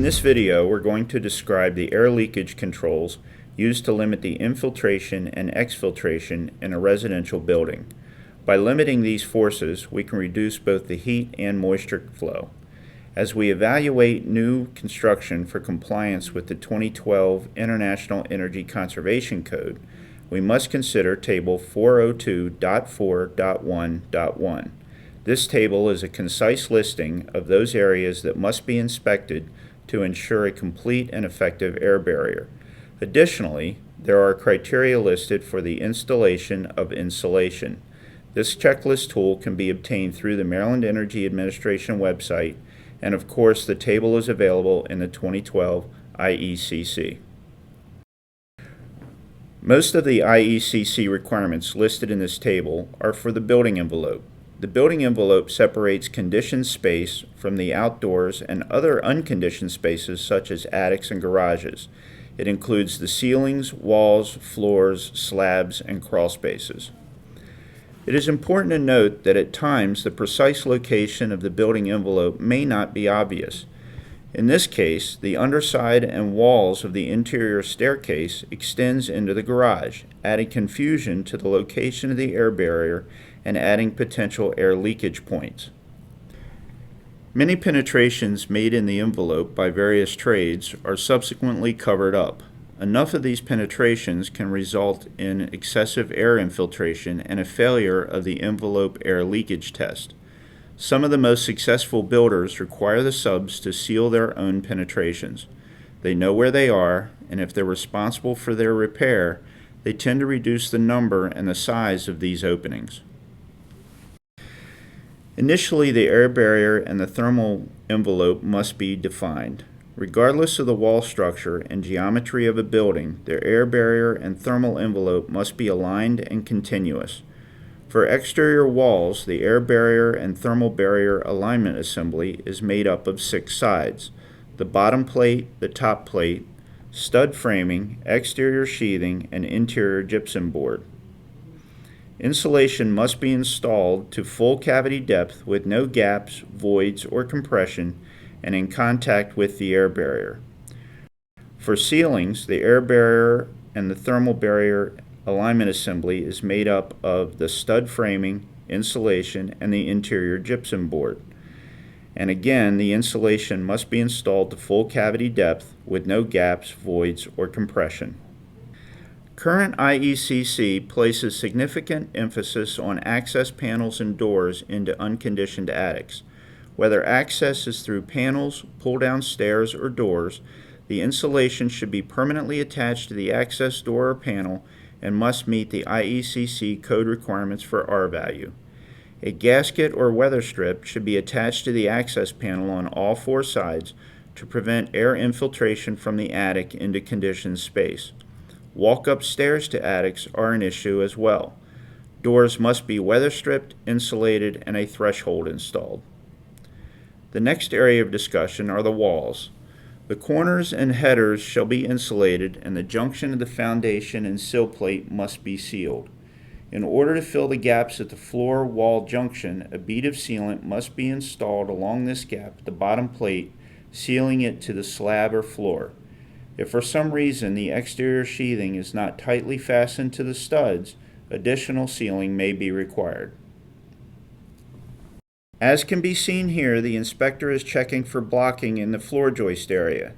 In this video, we're going to describe the air leakage controls used to limit the infiltration and exfiltration in a residential building. By limiting these forces, we can reduce both the heat and moisture flow. As we evaluate new construction for compliance with the 2012 International Energy Conservation Code, we must consider Table 402.4.1.1. This table is a concise listing of those areas that must be inspected to ensure a complete and effective air barrier. Additionally, there are criteria listed for the installation of insulation. This checklist tool can be obtained through the Maryland Energy Administration website, and of course the table is available in the 2012 IECC. Most of the IECC requirements listed in this table are for the building envelope. The building envelope separates conditioned space from the outdoors and other unconditioned spaces such as attics and garages. It includes the ceilings, walls, floors, slabs, and crawl spaces. It is important to note that at times the precise location of the building envelope may not be obvious. In this case, the underside and walls of the interior staircase extends into the garage, adding confusion to the location of the air barrier and adding potential air leakage points. Many penetrations made in the envelope by various trades are subsequently covered up. Enough of these penetrations can result in excessive air infiltration and a failure of the envelope air leakage test. Some of the most successful builders require the subs to seal their own penetrations. They know where they are, and if they're responsible for their repair, they tend to reduce the number and the size of these openings. Initially, the air barrier and the thermal envelope must be defined. Regardless of the wall structure and geometry of a building, the air barrier and thermal envelope must be aligned and continuous. For exterior walls, the air barrier and thermal barrier alignment assembly is made up of 6 sides: the bottom plate, the top plate, stud framing, exterior sheathing, and interior gypsum board. Insulation must be installed to full cavity depth with no gaps, voids, or compression, and in contact with the air barrier. For ceilings, the air barrier and the thermal barrier alignment assembly is made up of the stud framing, insulation, and the interior gypsum board. And again, the insulation must be installed to full cavity depth with no gaps, voids, or compression. Current IECC places significant emphasis on access panels and doors into unconditioned attics. Whether access is through panels, pull-down stairs, or doors, the insulation should be permanently attached to the access door or panel and must meet the IECC code requirements for R value. A gasket or weather strip should be attached to the access panel on all 4 sides to prevent air infiltration from the attic into conditioned space. Walk-up stairs to attics are an issue as well. Doors must be weather stripped, insulated, and a threshold installed. The next area of discussion are the walls. The corners and headers shall be insulated, and the junction of the foundation and sill plate must be sealed. In order to fill the gaps at the floor-wall junction, a bead of sealant must be installed along this gap at the bottom plate, sealing it to the slab or floor. If for some reason the exterior sheathing is not tightly fastened to the studs, additional sealing may be required. As can be seen here, the inspector is checking for blocking in the floor joist area.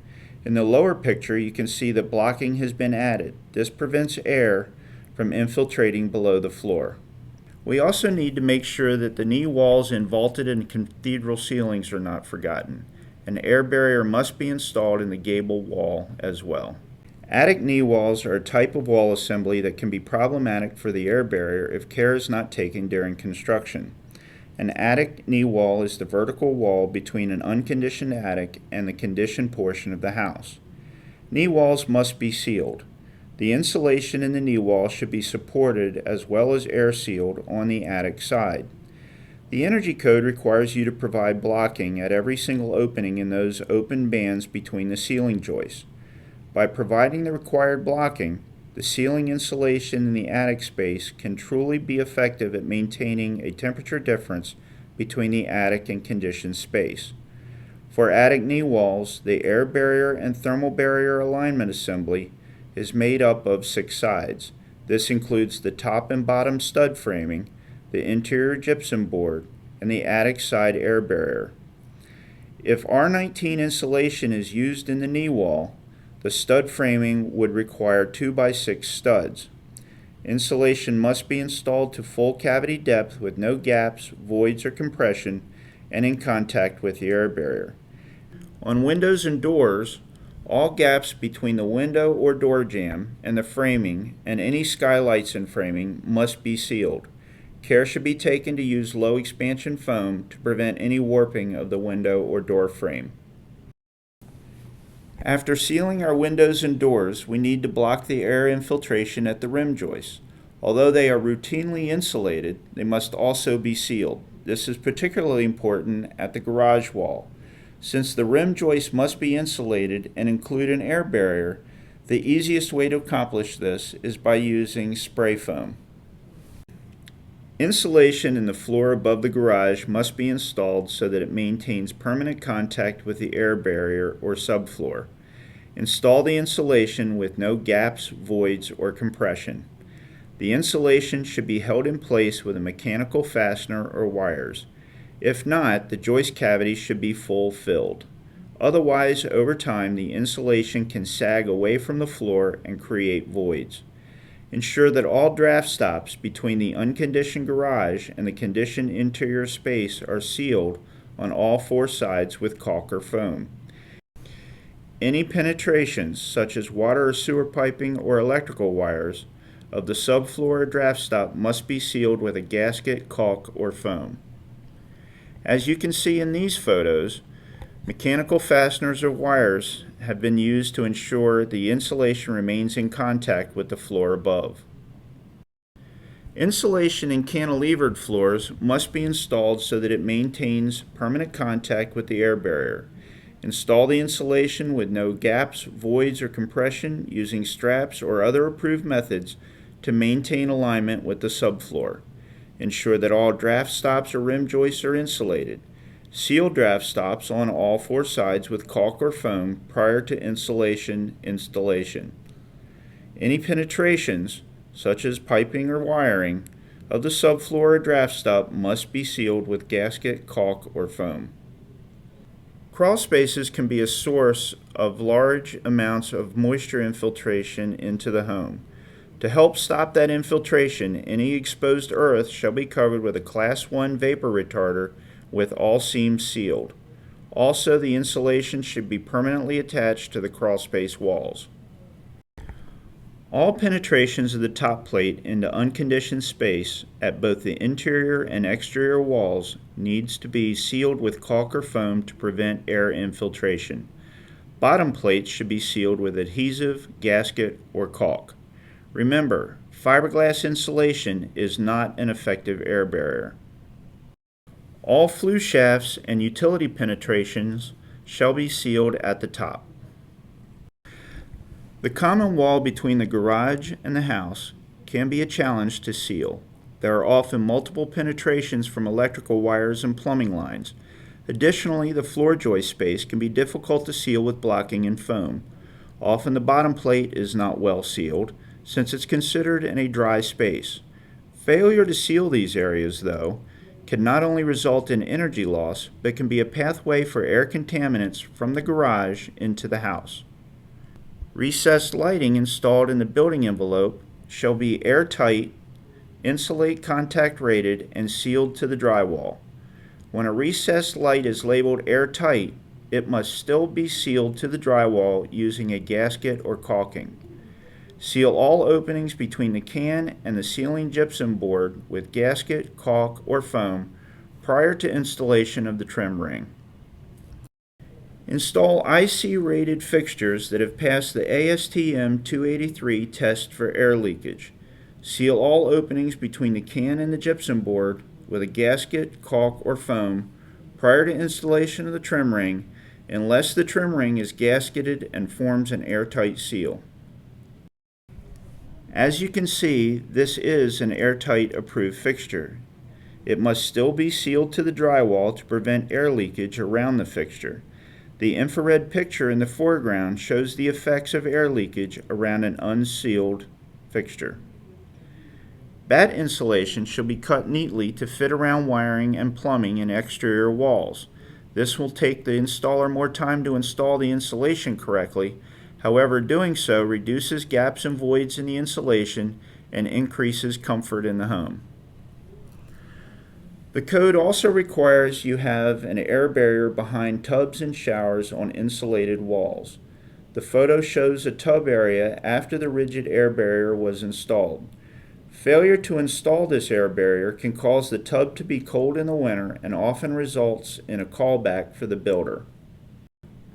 In the lower picture, you can see that blocking has been added. This prevents air from infiltrating below the floor. We also need to make sure that the knee walls in vaulted and cathedral ceilings are not forgotten. An air barrier must be installed in the gable wall as well. Attic knee walls are a type of wall assembly that can be problematic for the air barrier if care is not taken during construction. An attic knee wall is the vertical wall between an unconditioned attic and the conditioned portion of the house. Knee walls must be sealed. The insulation in the knee wall should be supported as well as air sealed on the attic side. The Energy Code requires you to provide blocking at every single opening in those open bands between the ceiling joists. By providing the required blocking, the ceiling insulation in the attic space can truly be effective at maintaining a temperature difference between the attic and conditioned space. For attic knee walls, the air barrier and thermal barrier alignment assembly is made up of 6 sides. This includes the top and bottom stud framing, the interior gypsum board, and the attic side air barrier. If R19 insulation is used in the knee wall, the stud framing would require 2x6 studs. Insulation must be installed to full cavity depth with no gaps, voids, or compression, and in contact with the air barrier. On windows and doors, all gaps between the window or door jamb and the framing and any skylights in framing must be sealed. Care should be taken to use low expansion foam to prevent any warping of the window or door frame. After sealing our windows and doors, we need to block the air infiltration at the rim joists. Although they are routinely insulated, they must also be sealed. This is particularly important at the garage wall. Since the rim joist must be insulated and include an air barrier, the easiest way to accomplish this is by using spray foam. Insulation in the floor above the garage must be installed so that it maintains permanent contact with the air barrier or subfloor. Install the insulation with no gaps, voids, or compression. The insulation should be held in place with a mechanical fastener or wires. If not, the joist cavity should be full filled. Otherwise, over time, the insulation can sag away from the floor and create voids. Ensure that all draft stops between the unconditioned garage and the conditioned interior space are sealed on all 4 sides with caulk or foam. Any penetrations, such as water or sewer piping or electrical wires, of the subfloor or draft stop must be sealed with a gasket, caulk, or foam. As you can see in these photos, mechanical fasteners or wires have been used to ensure the insulation remains in contact with the floor above. Insulation in cantilevered floors must be installed so that it maintains permanent contact with the air barrier. Install the insulation with no gaps, voids, or compression using straps or other approved methods to maintain alignment with the subfloor. Ensure that all draft stops or rim joists are insulated. Seal draft stops on all 4 sides with caulk or foam prior to insulation installation. Any penetrations, such as piping or wiring, of the subfloor or draft stop must be sealed with gasket, caulk, or foam. Crawl spaces can be a source of large amounts of moisture infiltration into the home. To help stop that infiltration, any exposed earth shall be covered with a Class 1 vapor retarder with all seams sealed. Also, the insulation should be permanently attached to the crawlspace walls. All penetrations of the top plate into unconditioned space at both the interior and exterior walls needs to be sealed with caulk or foam to prevent air infiltration. Bottom plates should be sealed with adhesive, gasket, or caulk. Remember, fiberglass insulation is not an effective air barrier. All flue shafts and utility penetrations shall be sealed at the top. The common wall between the garage and the house can be a challenge to seal. There are often multiple penetrations from electrical wires and plumbing lines. Additionally, the floor joist space can be difficult to seal with blocking and foam. Often the bottom plate is not well sealed, since it's considered in a dry space. Failure to seal these areas, though, can not only result in energy loss, but can be a pathway for air contaminants from the garage into the house. Recessed lighting installed in the building envelope shall be airtight, insulate contact rated, and sealed to the drywall. When a recessed light is labeled airtight, it must still be sealed to the drywall using a gasket or caulking. Seal all openings between the can and the ceiling gypsum board with gasket, caulk, or foam prior to installation of the trim ring. Install IC-rated fixtures that have passed the ASTM 283 test for air leakage. Seal all openings between the can and the gypsum board with a gasket, caulk, or foam prior to installation of the trim ring, unless the trim ring is gasketed and forms an airtight seal. As you can see, this is an airtight approved fixture. It must still be sealed to the drywall to prevent air leakage around the fixture. The infrared picture in the foreground shows the effects of air leakage around an unsealed fixture. Batt insulation should be cut neatly to fit around wiring and plumbing and exterior walls. This will take the installer more time to install the insulation correctly. However, doing so reduces gaps and voids in the insulation and increases comfort in the home. The code also requires you have an air barrier behind tubs and showers on insulated walls. The photo shows a tub area after the rigid air barrier was installed. Failure to install this air barrier can cause the tub to be cold in the winter and often results in a callback for the builder.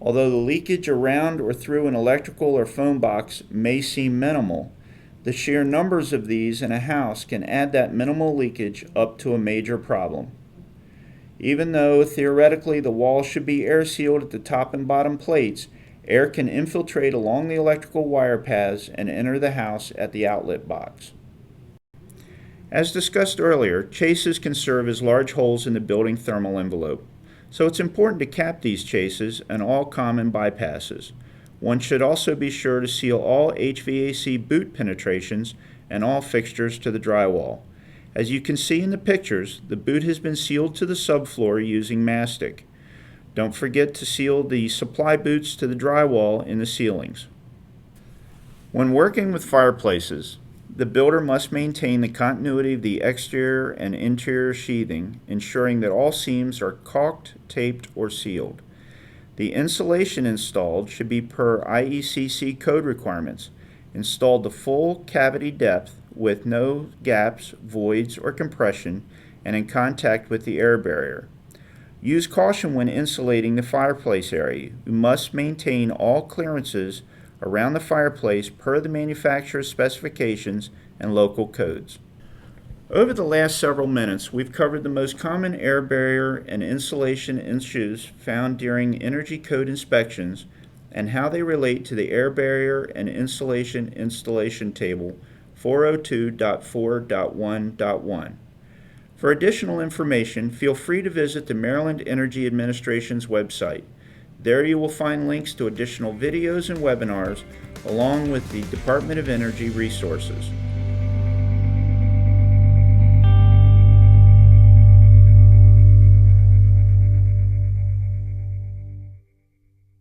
Although the leakage around or through an electrical or phone box may seem minimal, the sheer numbers of these in a house can add that minimal leakage up to a major problem. Even though theoretically the wall should be air sealed at the top and bottom plates, air can infiltrate along the electrical wire paths and enter the house at the outlet box. As discussed earlier, chases can serve as large holes in the building thermal envelope, so it's important to cap these chases and all common bypasses. One should also be sure to seal all HVAC boot penetrations and all fixtures to the drywall. As you can see in the pictures, the boot has been sealed to the subfloor using mastic. Don't forget to seal the supply boots to the drywall in the ceilings. When working with fireplaces, the builder must maintain the continuity of the exterior and interior sheathing, ensuring that all seams are caulked, taped, or sealed. The insulation installed should be per IECC code requirements, installed to full cavity depth with no gaps, voids, or compression, and in contact with the air barrier. Use caution when insulating the fireplace area. You must maintain all clearances around the fireplace per the manufacturer's specifications and local codes. Over the last several minutes, we've covered the most common air barrier and insulation issues found during energy code inspections and how they relate to the air barrier and insulation installation table 402.4.1.1. For additional information, feel free to visit the Maryland Energy Administration's website. There you will find links to additional videos and webinars, along with the Department of Energy resources.